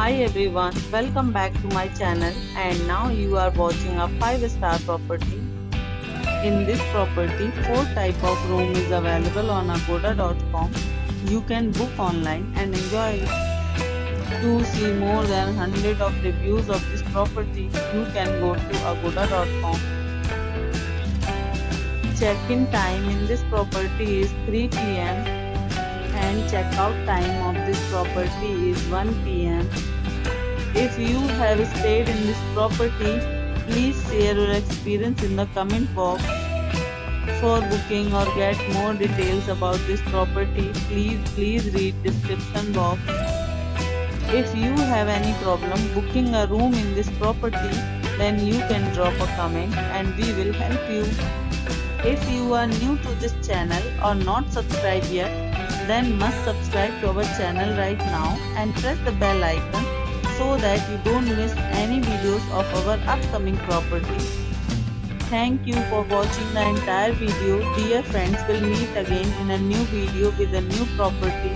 Hi everyone, welcome back to my channel and now you are watching a 5-star property. In this property, 4 type of room is available on agoda.com. You can book online and enjoy it. To see more than 100 of reviews of this property, you can go to agoda.com. Check-in time in this property is 3 p.m. and check-out time of this property is 1 p.m. If you have stayed in this property, please share your experience in the comment box. For booking or get more details about this property, please read description box. If you have any problem booking a room in this property, then you can drop a comment and we will help you. If you are new to this channel or not subscribed yet, then must subscribe to our channel right now and press the bell icon so that you don't miss any videos of our upcoming property. Thank you for watching the entire video. Dear friends, we'll meet again in a new video with a new property.